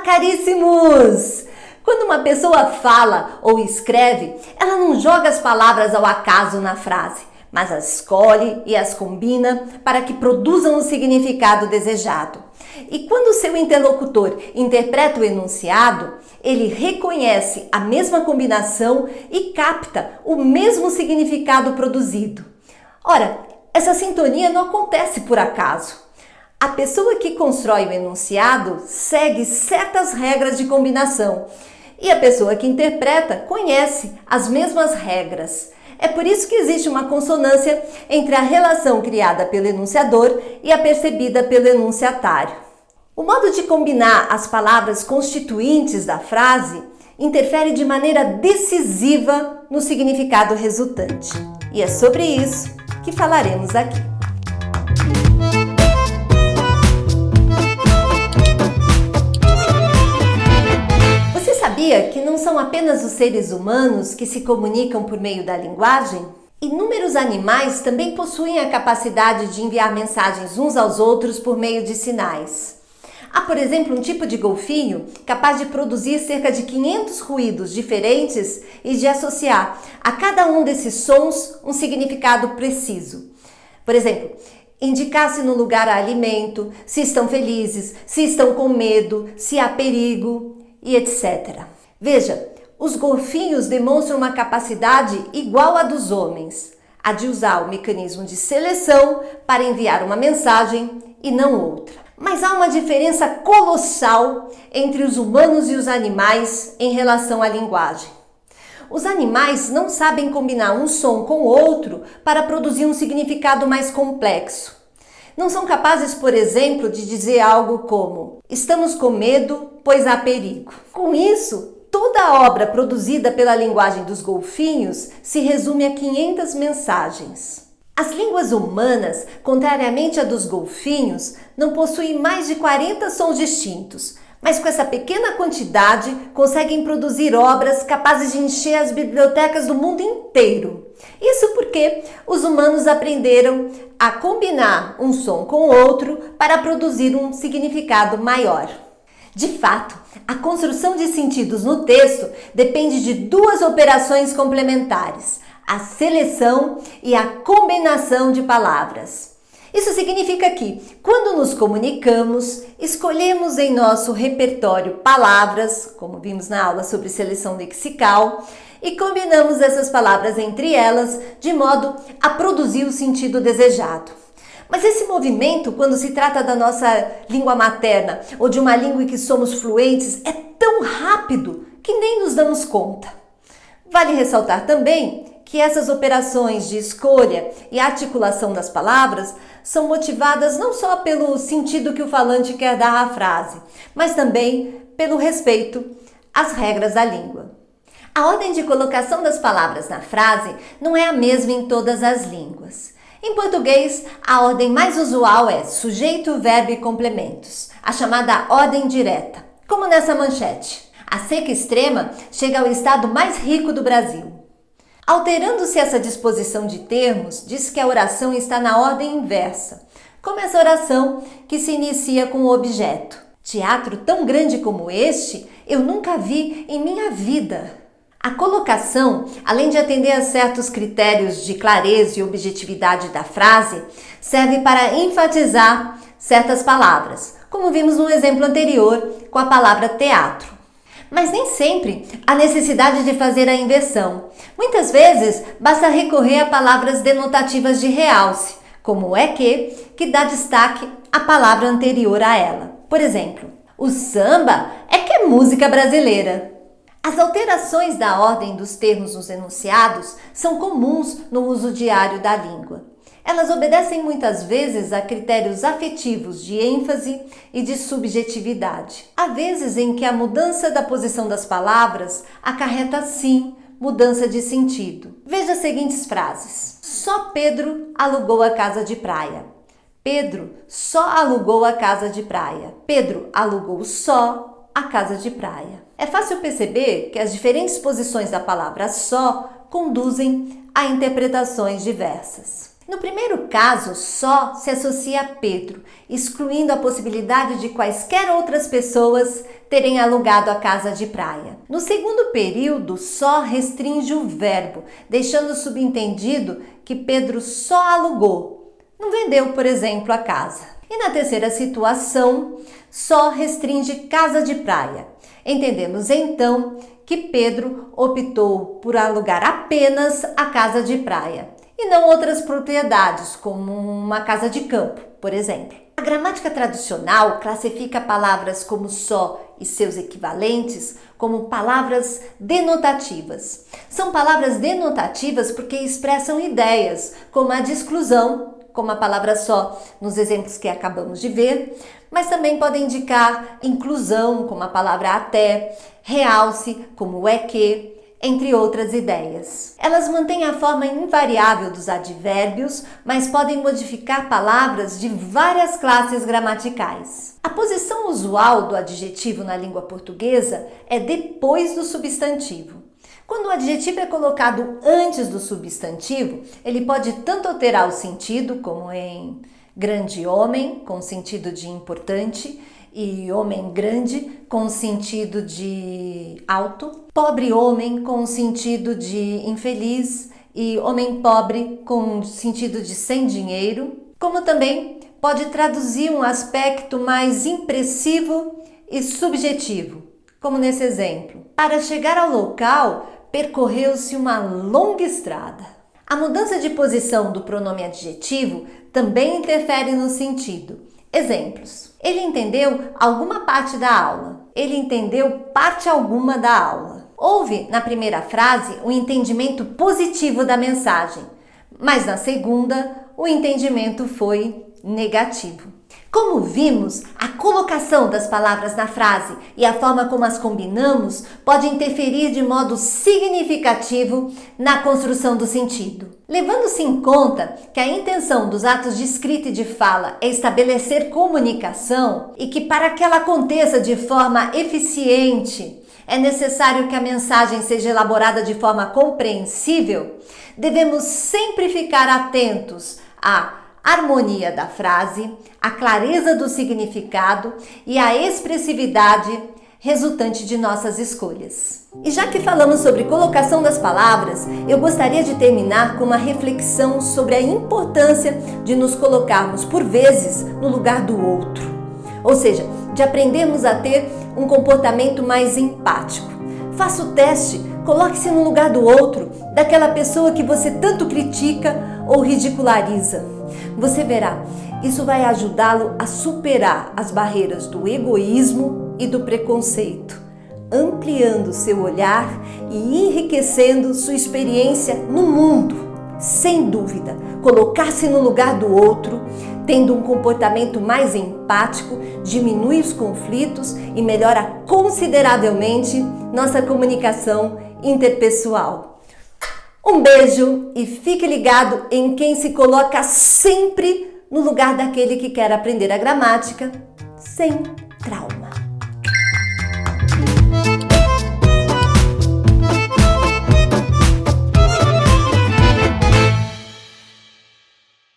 caríssimos! Quando uma pessoa fala ou escreve, ela não joga as palavras ao acaso na frase, mas as escolhe e as combina para que produzam o significado desejado. E quando o seu interlocutor interpreta o enunciado, ele reconhece a mesma combinação e capta o mesmo significado produzido. Ora, essa sintonia não acontece por acaso. A pessoa que constrói o enunciado segue certas regras de combinação e a pessoa que interpreta conhece as mesmas regras. É por isso que existe uma consonância entre a relação criada pelo enunciador e a percebida pelo enunciatário. O modo de combinar as palavras constituintes da frase interfere de maneira decisiva no significado resultante. E é sobre isso que falaremos aqui. Você sabia que não são apenas os seres humanos que se comunicam por meio da linguagem? Inúmeros animais também possuem a capacidade de enviar mensagens uns aos outros por meio de sinais. Há, por exemplo, um tipo de golfinho capaz de produzir cerca de 500 ruídos diferentes e de associar a cada um desses sons um significado preciso. Por exemplo, indicar se no lugar há alimento, se estão felizes, se estão com medo, se há perigo e etc. Veja, os golfinhos demonstram uma capacidade igual à dos homens, a de usar o mecanismo de seleção para enviar uma mensagem e não outra. Mas há uma diferença colossal entre os humanos e os animais em relação à linguagem. Os animais não sabem combinar um som com outro para produzir um significado mais complexo. Não são capazes, por exemplo, de dizer algo como "estamos com medo, pois há perigo". Com isso, toda a obra produzida pela linguagem dos golfinhos se resume a 500 mensagens. As línguas humanas, contrariamente à dos golfinhos, não possuem mais de 40 sons distintos, mas com essa pequena quantidade conseguem produzir obras capazes de encher as bibliotecas do mundo inteiro. Isso porque os humanos aprenderam a combinar um som com outro para produzir um significado maior. De fato, a construção de sentidos no texto depende de duas operações complementares: a seleção e a combinação de palavras. Isso significa que, quando nos comunicamos, escolhemos em nosso repertório palavras, como vimos na aula sobre seleção lexical, e combinamos essas palavras entre elas de modo a produzir o sentido desejado. Mas esse movimento, quando se trata da nossa língua materna ou de uma língua em que somos fluentes, é tão rápido que nem nos damos conta. Vale ressaltar também que essas operações de escolha e articulação das palavras são motivadas não só pelo sentido que o falante quer dar à frase, mas também pelo respeito às regras da língua. A ordem de colocação das palavras na frase não é a mesma em todas as línguas. Em português, a ordem mais usual é sujeito, verbo e complementos, a chamada ordem direta, como nessa manchete. A seca extrema chega ao estado mais rico do Brasil. Alterando-se essa disposição de termos, diz que a oração está na ordem inversa, como essa oração que se inicia com o objeto. Teatro tão grande como este, eu nunca vi em minha vida. A colocação, além de atender a certos critérios de clareza e objetividade da frase, serve para enfatizar certas palavras, como vimos no exemplo anterior com a palavra teatro. Mas nem sempre há necessidade de fazer a inversão. Muitas vezes basta recorrer a palavras denotativas de realce, como é que dá destaque à palavra anterior a ela. Por exemplo, o samba é que é música brasileira. As alterações da ordem dos termos nos enunciados são comuns no uso diário da língua. Elas obedecem muitas vezes a critérios afetivos de ênfase e de subjetividade. Há vezes em que a mudança da posição das palavras acarreta, sim, mudança de sentido. Veja as seguintes frases. Só Pedro alugou a casa de praia. Pedro só alugou a casa de praia. Pedro alugou só a casa de praia. É fácil perceber que as diferentes posições da palavra só conduzem a interpretações diversas. No primeiro caso, só se associa a Pedro, excluindo a possibilidade de quaisquer outras pessoas terem alugado a casa de praia. No segundo período, só restringe o verbo, deixando subentendido que Pedro só alugou, não vendeu, por exemplo, a casa. E na terceira situação, só restringe casa de praia. Entendemos então que Pedro optou por alugar apenas a casa de praia e não outras propriedades, como uma casa de campo, por exemplo. A gramática tradicional classifica palavras como só e seus equivalentes como palavras denotativas. São palavras denotativas porque expressam ideias, como a de exclusão, como a palavra só nos exemplos que acabamos de ver, mas também podem indicar inclusão, como a palavra até, realce, como é que, entre outras ideias. Elas mantêm a forma invariável dos advérbios, mas podem modificar palavras de várias classes gramaticais. A posição usual do adjetivo na língua portuguesa é depois do substantivo. Quando o adjetivo é colocado antes do substantivo, ele pode tanto alterar o sentido, como em grande homem, com sentido de importante, e homem grande, com sentido de alto, pobre homem, com sentido de infeliz, e homem pobre, com sentido de sem dinheiro, como também pode traduzir um aspecto mais impressivo e subjetivo, como nesse exemplo. Para chegar ao local, percorreu-se uma longa estrada. A mudança de posição do pronome adjetivo também interfere no sentido. Exemplos. Ele entendeu alguma parte da aula. Ele entendeu parte alguma da aula. Houve, na primeira frase, um entendimento positivo da mensagem, mas na segunda, o entendimento foi negativo. Como vimos, a colocação das palavras na frase e a forma como as combinamos pode interferir de modo significativo na construção do sentido. Levando-se em conta que a intenção dos atos de escrita e de fala é estabelecer comunicação e que para que ela aconteça de forma eficiente é necessário que a mensagem seja elaborada de forma compreensível, devemos sempre ficar atentos à harmonia da frase, a clareza do significado e a expressividade resultante de nossas escolhas. E já que falamos sobre colocação das palavras, eu gostaria de terminar com uma reflexão sobre a importância de nos colocarmos, por vezes, no lugar do outro. Ou seja, de aprendermos a ter um comportamento mais empático. Faça o teste, coloque-se no lugar do outro, daquela pessoa que você tanto critica ou ridiculariza. Você verá, isso vai ajudá-lo a superar as barreiras do egoísmo e do preconceito, ampliando seu olhar e enriquecendo sua experiência no mundo. Sem dúvida, colocar-se no lugar do outro, tendo um comportamento mais empático, diminui os conflitos e melhora consideravelmente nossa comunicação interpessoal. Um beijo e fique ligado em quem se coloca sempre no lugar daquele que quer aprender a gramática sem trauma.